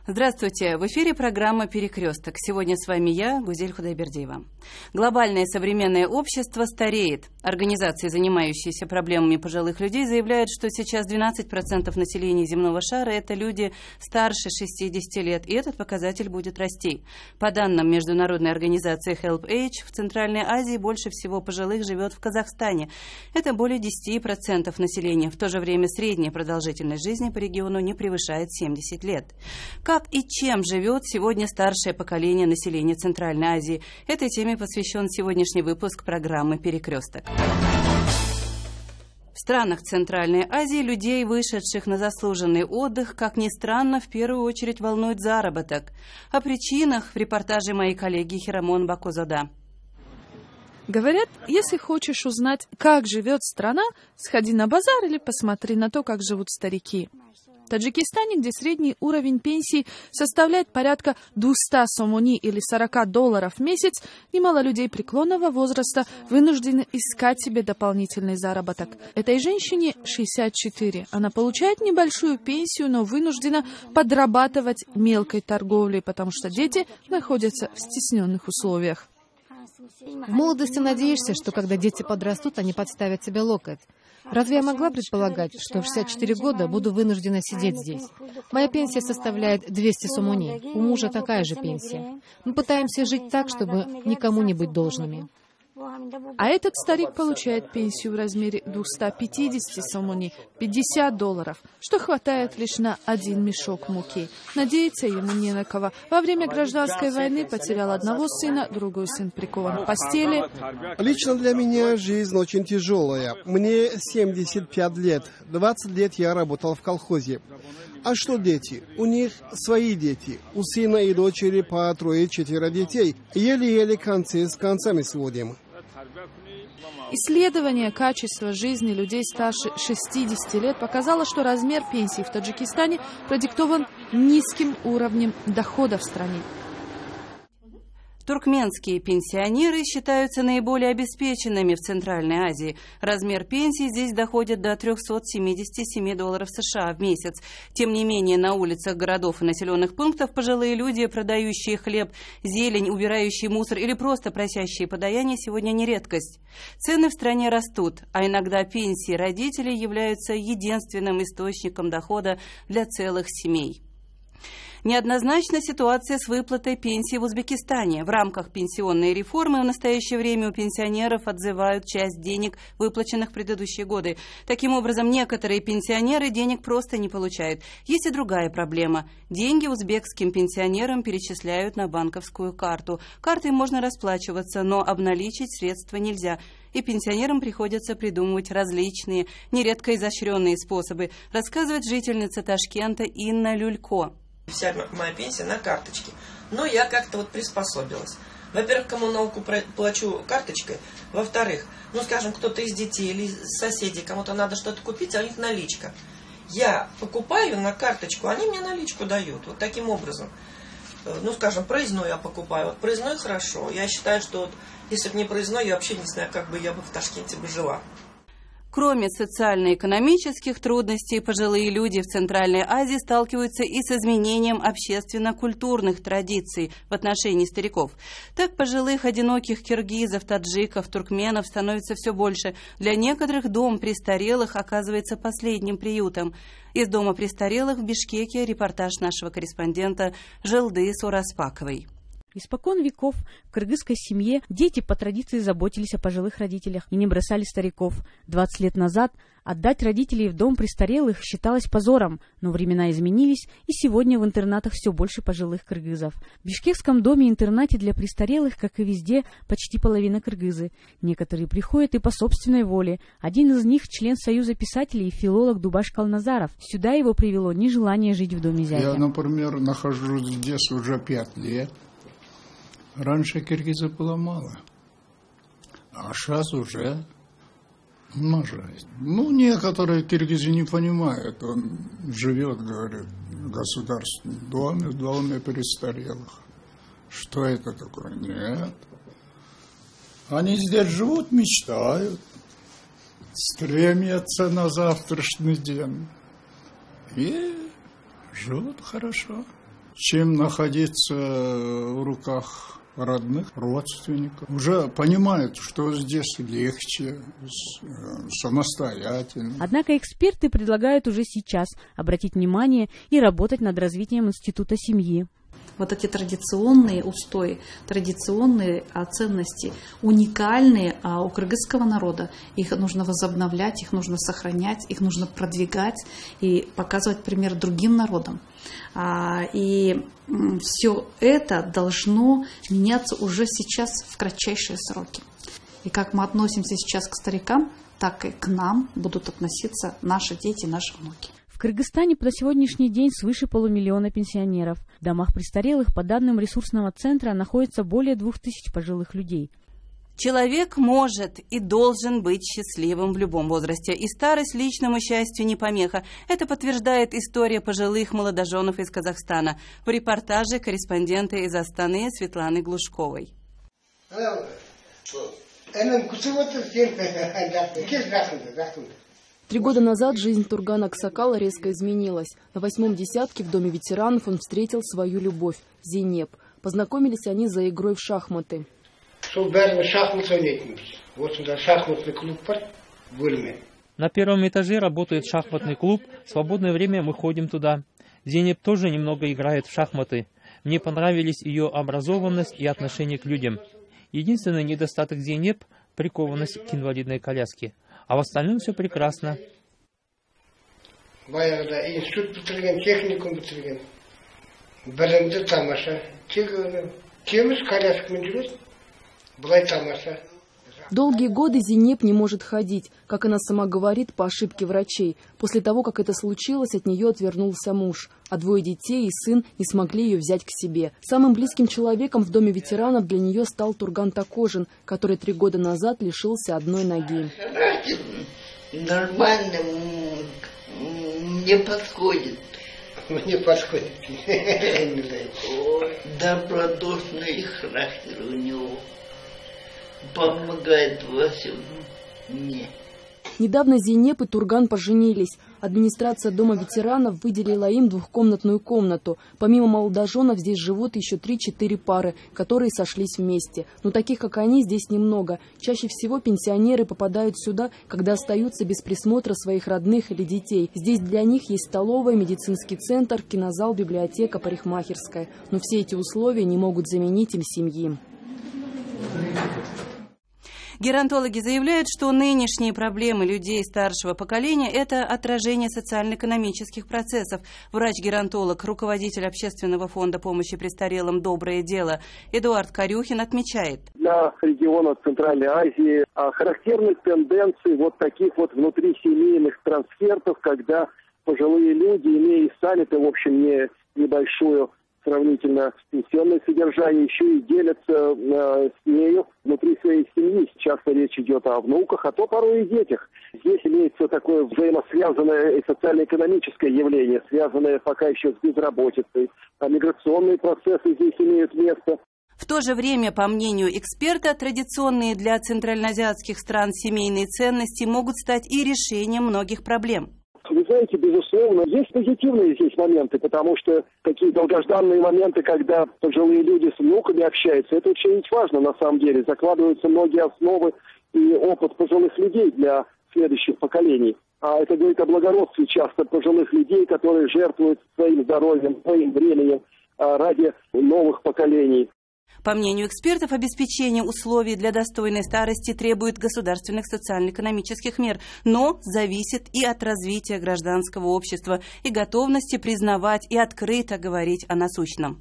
Здравствуйте! В эфире программа «Перекресток». Сегодня с вами я, Гузель Худайбердиева. Глобальное современное общество стареет. Организации, занимающиеся проблемами пожилых людей, заявляют, что сейчас 12% населения земного шара – это люди старше 60 лет, и этот показатель будет расти. По данным международной организации HelpAge, в Центральной Азии больше всего пожилых живет в Казахстане. Это более 10% населения. В то же время средняя продолжительность жизни по региону не превышает 70 лет. Как и чем живет сегодня старшее поколение населения Центральной Азии? Этой теме посвящен сегодняшний выпуск программы «Перекресток». В странах Центральной Азии людей, вышедших на заслуженный отдых, как ни странно, в первую очередь волнует заработок. О причинах в репортаже моей коллеги Хирамон Бакозада. Говорят, если хочешь узнать, как живет страна, сходи на базар или посмотри на то, как живут старики. В Таджикистане, где средний уровень пенсии составляет порядка 200 сомони или $40 в месяц, немало людей преклонного возраста вынуждены искать себе дополнительный заработок. Этой женщине 64. Она получает небольшую пенсию, но вынуждена подрабатывать мелкой торговлей, потому что дети находятся в стесненных условиях. В молодости надеешься, что когда дети подрастут, они подставят тебе локоть. Разве я могла предполагать, что в 64 года буду вынуждена сидеть здесь? Моя пенсия составляет 200 сомони. У мужа такая же пенсия. Мы пытаемся жить так, чтобы никому не быть должными. А этот старик получает пенсию в размере 250 сомони, $50, что хватает лишь на один мешок муки. Надеяться ему не на кого. Во время гражданской войны потерял одного сына, другой сын прикован к постели. Лично для меня жизнь очень тяжелая. Мне 75 лет. 20 лет я работал в колхозе. А что дети? У них свои дети. У сына и дочери по 3-4 детей. Еле-еле концы с концами сводим. Исследование качества жизни людей старше 60 лет показало, что размер пенсии в Таджикистане продиктован низким уровнем дохода в стране. Туркменские пенсионеры считаются наиболее обеспеченными в Центральной Азии. Размер пенсии здесь доходит до $377 США в месяц. Тем не менее, на улицах городов и населенных пунктов пожилые люди, продающие хлеб, зелень, убирающие мусор или просто просящие подаяние, сегодня не редкость. Цены в стране растут, а иногда пенсии родителей являются единственным источником дохода для целых семей. Неоднозначна ситуация с выплатой пенсии в Узбекистане. В рамках пенсионной реформы в настоящее время у пенсионеров отзывают часть денег, выплаченных в предыдущие годы. Таким образом, некоторые пенсионеры денег просто не получают. Есть и другая проблема. Деньги узбекским пенсионерам перечисляют на банковскую карту. Картой можно расплачиваться, но обналичить средства нельзя. И пенсионерам приходится придумывать различные, нередко изощренные способы, рассказывает жительница Ташкента Инна Люлько. Вся моя пенсия на карточке. Но я как-то приспособилась. Во-первых, коммуналку плачу карточкой. Во-вторых, скажем, кто-то из детей или соседей, кому-то надо что-то купить, а у них наличка. Я покупаю на карточку, они мне наличку дают. Вот таким образом. Скажем, проездной я покупаю. Вот проездной хорошо. Я считаю, что если бы не проездной, я вообще не знаю, как бы я бы в Ташкенте жила. Кроме социально-экономических трудностей, пожилые люди в Центральной Азии сталкиваются и с изменением общественно-культурных традиций в отношении стариков. Так, пожилых одиноких киргизов, таджиков, туркменов становится все больше. Для некоторых дом престарелых оказывается последним приютом. Из дома престарелых в Бишкеке репортаж нашего корреспондента Желды Сураспаковой. Испокон веков в кыргызской семье дети по традиции заботились о пожилых родителях и не бросали стариков. 20 лет назад отдать родителей в дом престарелых считалось позором, но времена изменились, и сегодня в интернатах все больше пожилых кыргызов. В бишкекском доме-интернате для престарелых, как и везде, почти половина кыргызы. Некоторые приходят и по собственной воле. Один из них – член Союза писателей и филолог Дубаш Калназаров. Сюда его привело нежелание жить в доме зятя. Я, например, нахожусь здесь уже 5 лет. Раньше киргизов было мало, а сейчас уже умножает. Некоторые киргизы не понимают, он живет, говорит, в государственном доме, в доме престарелых. Что это такое? Нет. Они здесь живут, мечтают, стремятся на завтрашний день и живут хорошо. чем находиться в руках родных, родственников. Уже понимают, что здесь легче, самостоятельно. Однако эксперты предлагают уже сейчас обратить внимание и работать над развитием института семьи. Вот эти традиционные устои, традиционные ценности, уникальные у кыргызского народа. Их нужно возобновлять, их нужно сохранять, их нужно продвигать и показывать пример другим народам. И все это должно меняться уже сейчас в кратчайшие сроки. И как мы относимся сейчас к старикам, так и к нам будут относиться наши дети, наши внуки. В Кыргызстане на сегодняшний день свыше 500 000 пенсионеров. В домах престарелых, по данным ресурсного центра, находится более 2000 пожилых людей. Человек может и должен быть счастливым в любом возрасте, и старость личному счастью не помеха. Это подтверждает история пожилых молодоженов из Казахстана в репортаже корреспондента из Астаны Светланы Глушковой. 3 года назад жизнь Тургана Аксакала резко изменилась. На 8-м десятке в доме ветеранов он встретил свою любовь – Зейнеп. Познакомились они за игрой в шахматы. На 1-м этаже работает шахматный клуб, в свободное время мы ходим туда. Зейнеп тоже немного играет в шахматы. Мне понравились ее образованность и отношение к людям. Единственный недостаток Зейнеп – прикованность к инвалидной коляске. А в остальном все прекрасно. Долгие годы Зейнеп не может ходить, как она сама говорит, по ошибке врачей. После того, как это случилось, от нее отвернулся муж, а 2 детей и сын не смогли ее взять к себе. Самым близким человеком в доме ветеранов для нее стал Турган Такожин, который 3 года назад лишился одной ноги. Нормально, мне подходит. Мне подходит. Добродушный характер у него. Помогает во всем мне. Недавно Зейнеп и Турган поженились. Администрация дома ветеранов выделила им 2-комнатную комнату. Помимо молодоженов здесь живут еще 3-4 пары, которые сошлись вместе. Но таких, как они, здесь немного. Чаще всего пенсионеры попадают сюда, когда остаются без присмотра своих родных или детей. Здесь для них есть столовая, медицинский центр, кинозал, библиотека, парикмахерская. Но все эти условия не могут заменить им семьи. Геронтологи заявляют, что нынешние проблемы людей старшего поколения – это отражение социально-экономических процессов. Врач-геронтолог, руководитель общественного фонда помощи престарелым «Доброе дело» Эдуард Корюхин отмечает. Для региона Центральной Азии характерны тенденции вот таких вот внутрисемейных трансфертов, когда пожилые люди, имея сами-то, в общем, небольшую сравнительно пенсионное содержание, еще и делятся с нею внутри своей семьи. Часто речь идет о внуках, а то порой и детях. Здесь имеется такое взаимосвязанное и социально-экономическое явление, связанное пока еще с безработицей. А миграционные процессы здесь имеют место. В то же время, по мнению эксперта, традиционные для центральноазиатских стран семейные ценности могут стать и решением многих проблем. Вы знаете, безусловно, есть позитивные здесь моменты, потому что такие долгожданные моменты, когда пожилые люди с внуками общаются, это очень важно на самом деле. Закладываются многие основы и опыт пожилых людей для следующих поколений. А это говорит о благородстве часто пожилых людей, которые жертвуют своим здоровьем, своим временем ради новых поколений. По мнению экспертов, обеспечение условий для достойной старости требует государственных социально-экономических мер, но зависит и от развития гражданского общества и готовности признавать и открыто говорить о насущном.